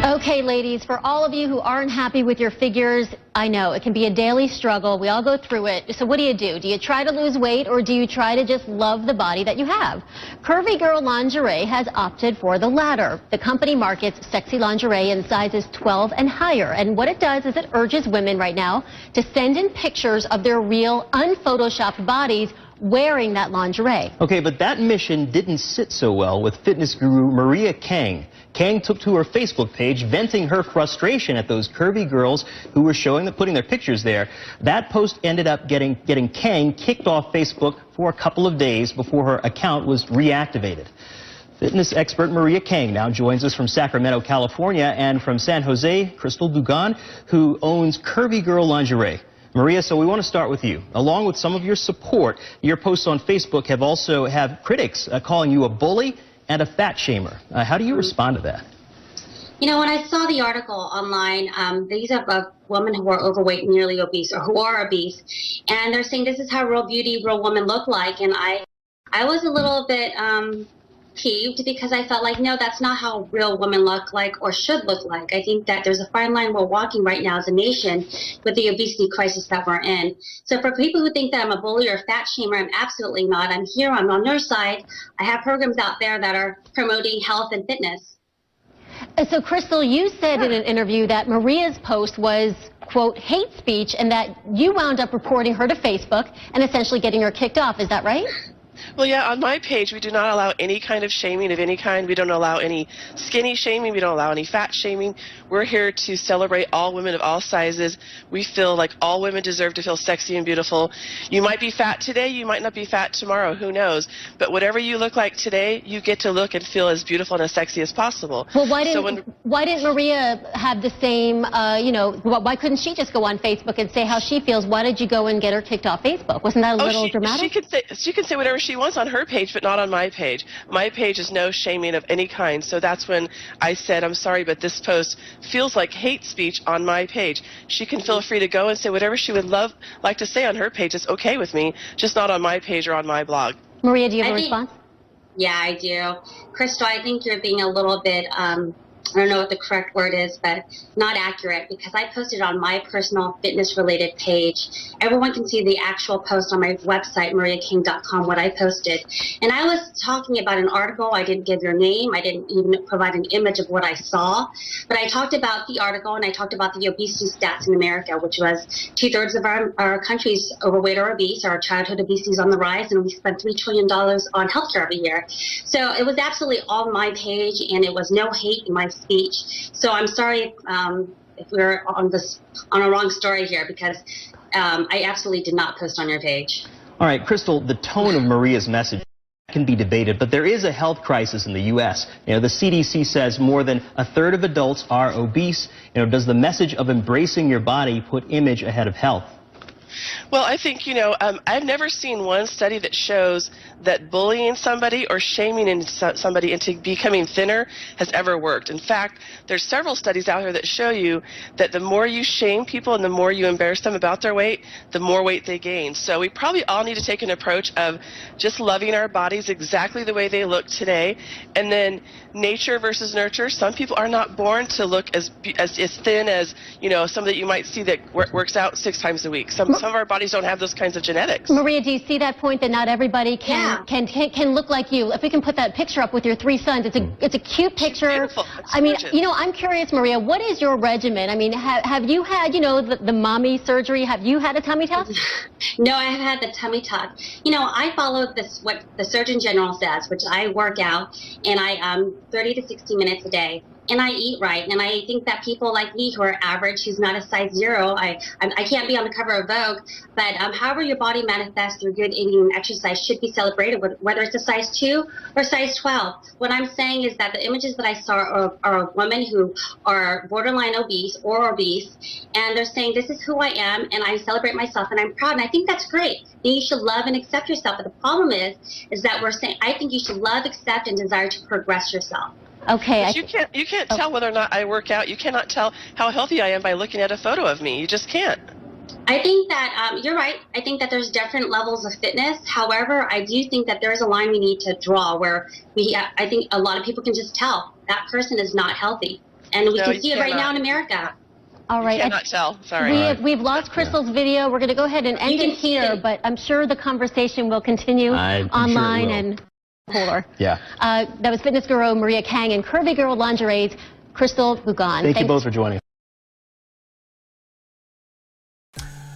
Okay, ladies, for all of you who aren't happy with your figures, I know it can be a daily struggle. We all go through it. So what do? Do you try to lose weight, or do you try to just love the body that you have? Curvy Girl Lingerie has opted for the latter. The company markets sexy lingerie in sizes 12 and higher. And what it does is it urges women right now to send in pictures of their real, unphotoshopped bodies wearing that lingerie. Okay, but that mission didn't sit so well with fitness guru Maria Kang. Kang took to her Facebook page venting her frustration at those curvy girls who were putting their pictures there. That post ended up getting Kang kicked off Facebook for a couple of days before her account was reactivated. Fitness expert Maria Kang now joins us from Sacramento, California, and from San Jose, Crystal Dugan, who owns Curvy Girl Lingerie. Maria, so we want to start with you. Along with some of your support, your posts on Facebook have critics calling you a bully and a fat shamer. How do you respond to that? You know, when I saw the article online, these are women who are overweight, nearly obese, or who are obese, and they're saying this is how real beauty, real women look like, and I was a little bit peeved because I felt like, no, that's not how real women look like or should look like. I think that there's a fine line we're walking right now as a nation with the obesity crisis that we're in. So for people who think that I'm a bully or a fat shamer, I'm absolutely not. I'm here, I'm on their side. I have programs out there that are promoting health and fitness. So, Crystal, you said in an interview that Maria's post was, quote, hate speech, and that you wound up reporting her to Facebook and essentially getting her kicked off. Is that right? Well, yeah, on my page, we do not allow any kind of shaming of any kind. We don't allow any skinny shaming. We don't allow any fat shaming. We're here to celebrate all women of all sizes. We feel like all women deserve to feel sexy and beautiful. You might be fat today. You might not be fat tomorrow. Who knows? But whatever you look like today, you get to look and feel as beautiful and as sexy as possible. Well, why didn't Maria have the same, why couldn't she just go on Facebook and say how she feels? Why did you go and get her kicked off Facebook? Wasn't that a little dramatic? She can say whatever she wants on her page, but not on my page. My page is no shaming of any kind. So that's when I said, I'm sorry, but this post feels like hate speech on my page. She can feel free to go and say whatever she would like to say on her page. It's okay with me, just not on my page or on my blog. Maria, do you have a response? Yeah, I do. Crystal, I think you're being a little bit, I don't know what the correct word is, but not accurate, because I posted on my personal fitness-related page. Everyone can see the actual post on my website, mariaking.com, what I posted. And I was talking about an article. I didn't give your name. I didn't even provide an image of what I saw. But I talked about the article, and I talked about the obesity stats in America, which was 2/3 of our country's overweight or obese. Our childhood obesity is on the rise, and we spend $3 trillion on healthcare every year. So it was absolutely on my page, and it was no hate in my speech. So I'm sorry if we're on a wrong story here, because I absolutely did not post on your page. All right, Crystal, the tone of Maria's message can be debated, but there is a health crisis in the U.S. The CDC says more than a third of adults are obese. Does the message of embracing your body put image ahead of health? Well, I think, I've never seen one study that shows that bullying somebody or shaming somebody into becoming thinner has ever worked. In fact, there's several studies out here that show you that the more you shame people and the more you embarrass them about their weight, the more weight they gain. So we probably all need to take an approach of just loving our bodies exactly the way they look today, and then nature versus nurture. Some people are not born to look as thin as, some that you might see that works out 6 times a week. Some of our bodies don't have those kinds of genetics. Maria, do you see that point, that not everybody can look like you? If we can put that picture up with your 3 sons, it's a cute picture. Beautiful. I mean, I'm curious, Maria, what is your regimen? I mean, have you had, the mommy surgery? Have you had a tummy tuck? No, I have had the tummy tuck. I follow what the Surgeon General says, which I work out, and I 30 to 60 minutes a day. And I eat right, and I think that people like me who are average, who's not a size 0, I can't be on the cover of Vogue, but however your body manifests through good eating and exercise should be celebrated, whether it's a size 2 or size 12. What I'm saying is that the images that I saw are women who are borderline obese or obese, and they're saying, this is who I am, and I celebrate myself, and I'm proud, and I think that's great. And you should love and accept yourself, but the problem is that we're saying, I think you should love, accept, and desire to progress yourself. Okay. But you can't tell whether or not I work out. You cannot tell how healthy I am by looking at a photo of me. You just can't. I think that you're right. I think that there's different levels of fitness. However, I do think that there's a line we need to draw where I think a lot of people can just tell that person is not healthy. And we can see it right now in America. All right. You cannot tell. Sorry. We've lost Crystal's video. We're going to go ahead and end it here, but I'm sure the conversation will continue online and hold her. Yeah. That was fitness guru Maria Kang and Curvy Girl Lingerie's Crystal Bugan. Thank you both for joining.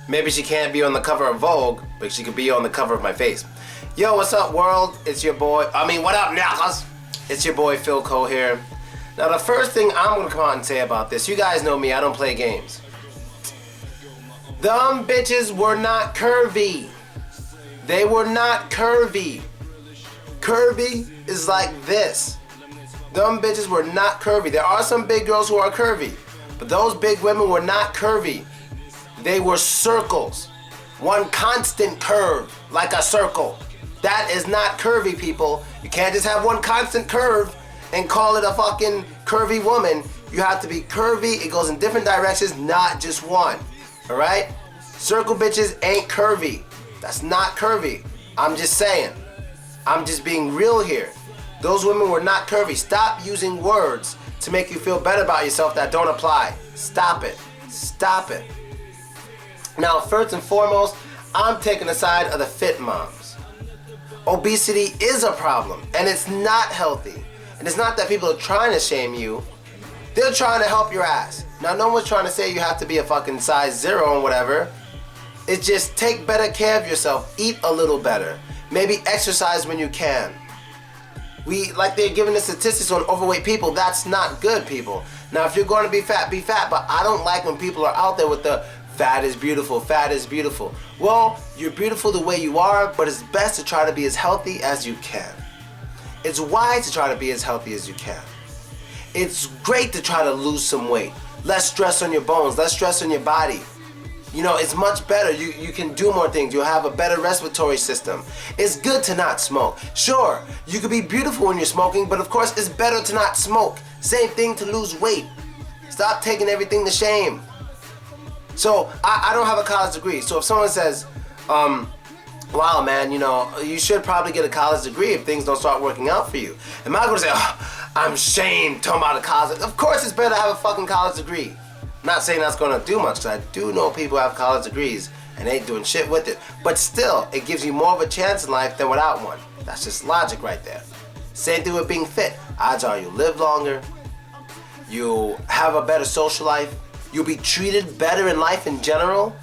Maybe she can't be on the cover of Vogue, but she could be on the cover of my face. Yo, what's up, world? It's your boy. What up, Nahas? It's your boy Phil Cole here. Now, the first thing I'm gonna come out and say about this, you guys know me, I don't play games. Them bitches were not curvy. They were not curvy. Curvy is like this. Them bitches were not curvy. There are some big girls who are curvy, but those big women were not curvy. They were circles. One constant curve, like a circle. That is not curvy, people. You can't just have one constant curve and call it a fucking curvy woman. You have to be curvy. It goes in different directions, not just one. Alright? Circle bitches ain't curvy. That's not curvy. I'm just saying. I'm just being real here. Those women were not curvy. Stop using words to make you feel better about yourself that don't apply. Stop it. Stop it. Now, first and foremost, I'm taking the side of the fit moms. Obesity is a problem, and it's not healthy. And it's not that people are trying to shame you. They're trying to help your ass. Now, no one's trying to say you have to be a fucking size 0 and whatever. It's just take better care of yourself. Eat a little better. Maybe exercise when you can. Like they're giving the statistics on overweight people. That's not good, people. Now, if you're going to be fat, be fat. But I don't like when people are out there with the fat is beautiful, fat is beautiful. Well, you're beautiful the way you are, but it's best to try to be as healthy as you can. It's wise to try to be as healthy as you can. It's great to try to lose some weight. Less stress on your bones, less stress on your body. You know, it's much better. You can do more things. You'll have a better respiratory system. It's good to not smoke. Sure, you could be beautiful when you're smoking, but of course it's better to not smoke. Same thing to lose weight. Stop taking everything to shame. So, I don't have a college degree. So if someone says, wow, man, you know, you should probably get a college degree if things don't start working out for you. Am I going to say, oh, I'm ashamed talking about a college? Of course it's better to have a fucking college degree. I'm not saying that's going to do much, because I do know people who have college degrees and ain't doing shit with it. But still, it gives you more of a chance in life than without one. That's just logic right there. Same thing with being fit. Odds are you live longer, you'll have a better social life, you'll be treated better in life in general.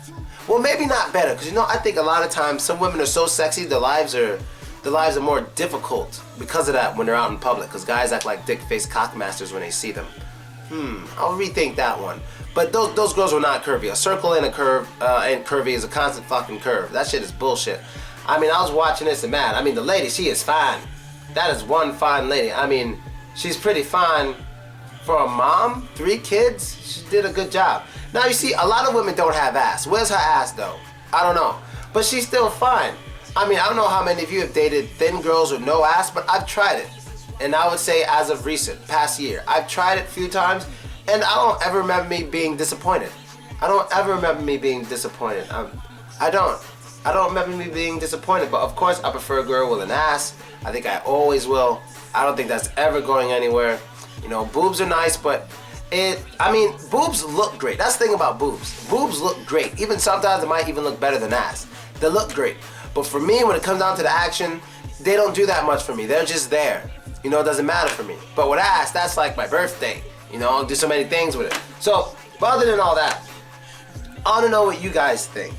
Well, maybe not better, because you know, I think a lot of times some women are so sexy, their lives are more difficult because of that when they're out in public, because guys act like dick-faced cockmasters when they see them. I'll rethink that one. But those girls were not curvy. A circle and a curve and curvy is a constant fucking curve. That shit is bullshit. I mean, I was watching this and man, I mean, the lady, she is fine. That is one fine lady. I mean, she's pretty fine. For a mom, 3 kids, she did a good job. Now you see, a lot of women don't have ass. Where's her ass though? I don't know. But she's still fine. I mean, I don't know how many of you have dated thin girls with no ass, but I've tried it. And I would say as of recent, past year, I've tried it a few times, and I don't ever remember me being disappointed. I don't ever remember me being disappointed. I don't remember me being disappointed, but of course I prefer a girl with an ass. I think I always will. I don't think that's ever going anywhere. You know, boobs are nice, but boobs look great. That's the thing about boobs. Boobs look great. Even sometimes they might even look better than ass. They look great. But for me, when it comes down to the action, they don't do that much for me. They're just there. You know, it doesn't matter for me. But with ass, that's like my birthday. You know, I'll do so many things with it. So, but other than all that, I want to know what you guys think.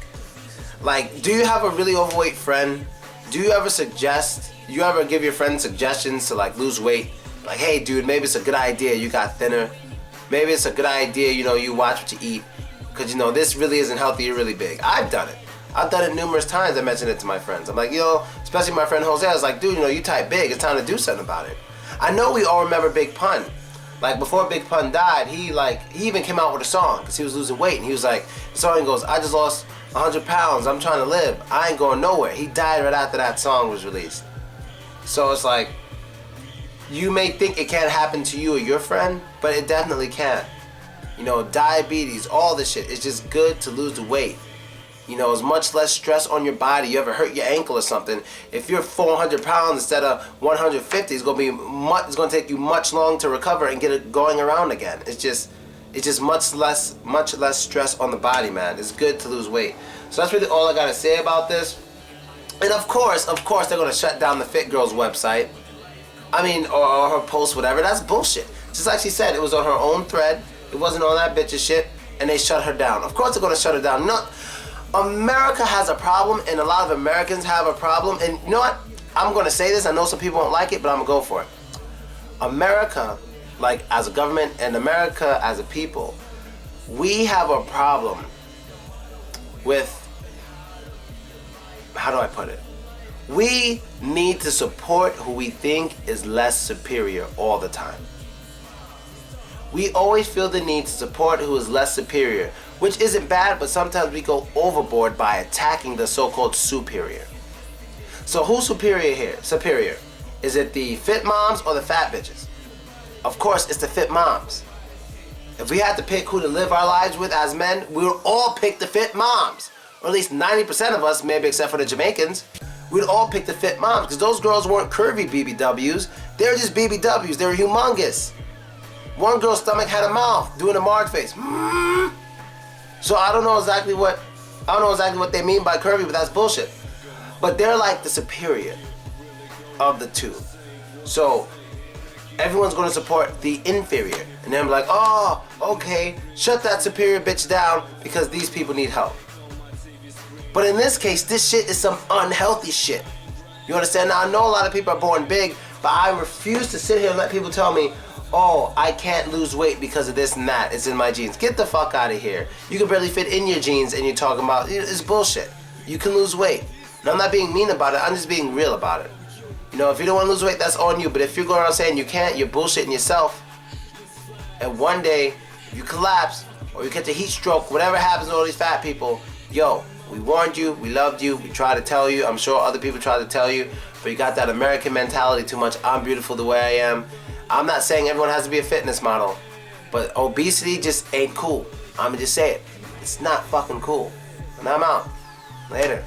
Like, do you have a really overweight friend? Do you ever give your friends suggestions to like lose weight? Like, hey dude, maybe it's a good idea you got thinner. Maybe it's a good idea, you know, you watch what you eat. Because, you know, this really isn't healthy, you're really big. I've done it. I've done it numerous times. I mentioned it to my friends. I'm like, you know, especially my friend Jose, I was like, dude, you know, you type big. It's time to do something about it. I know we all remember Big Pun. Like, before Big Pun died, he even came out with a song because he was losing weight. And he was like, the song goes, I just lost 100 pounds. I'm trying to live. I ain't going nowhere. He died right after that song was released. So it's like, you may think it can't happen to you or your friend, but it definitely can. You know, diabetes, all this shit. It's just good to lose the weight. You know, it's much less stress on your body. You ever hurt your ankle or something? If you're 400 pounds instead of 150, it's gonna take you much long to recover and get it going around again. It's just much less stress on the body, man. It's good to lose weight. So that's really all I gotta say about this. And of course, they're gonna shut down the Fit Girl's website. I mean, or her post, whatever. That's bullshit. Just like she said, it was on her own thread. It wasn't on that bitch's shit, and they shut her down. Of course they're gonna shut her down. No, America has a problem, and a lot of Americans have a problem. And you know what? I'm gonna say this. I know some people won't like it, but I'm gonna go for it. America, like as a government, and America as a people, we have a problem with, how do I put it? We need to support who we think is less superior all the time. We always feel the need to support who is less superior, which isn't bad, but sometimes we go overboard by attacking the so-called superior. So who's superior here? Superior. Is it the fit moms or the fat bitches? Of course, it's the fit moms. If we had to pick who to live our lives with as men, we would all pick the fit moms. Or at least 90% of us, maybe except for the Jamaicans, we'd all pick the fit moms, because those girls weren't curvy BBWs. They were just BBWs. They were humongous. One girl's stomach had a mouth, doing a Marge face. So I don't know exactly what they mean by curvy, but that's bullshit. But they're like the superior of the two. So everyone's going to support the inferior. And then be like, oh, okay, shut that superior bitch down because these people need help. But in this case, this shit is some unhealthy shit. You understand? Now, I know a lot of people are born big, but I refuse to sit here and let people tell me, oh, I can't lose weight because of this and that. It's in my genes. Get the fuck out of here. You can barely fit in your jeans and you're talking about, it's bullshit. You can lose weight. And I'm not being mean about it. I'm just being real about it. You know, if you don't want to lose weight, that's on you. But if you're going around saying you can't, you're bullshitting yourself. And one day, you collapse or you get the heat stroke, whatever happens to all these fat people, yo, we warned you, we loved you, we tried to tell you. I'm sure other people tried to tell you, but you got that American mentality too much. I'm beautiful the way I am. I'm not saying everyone has to be a fitness model, but obesity just ain't cool. I'ma just say it. It's not fucking cool. And I'm out. Later.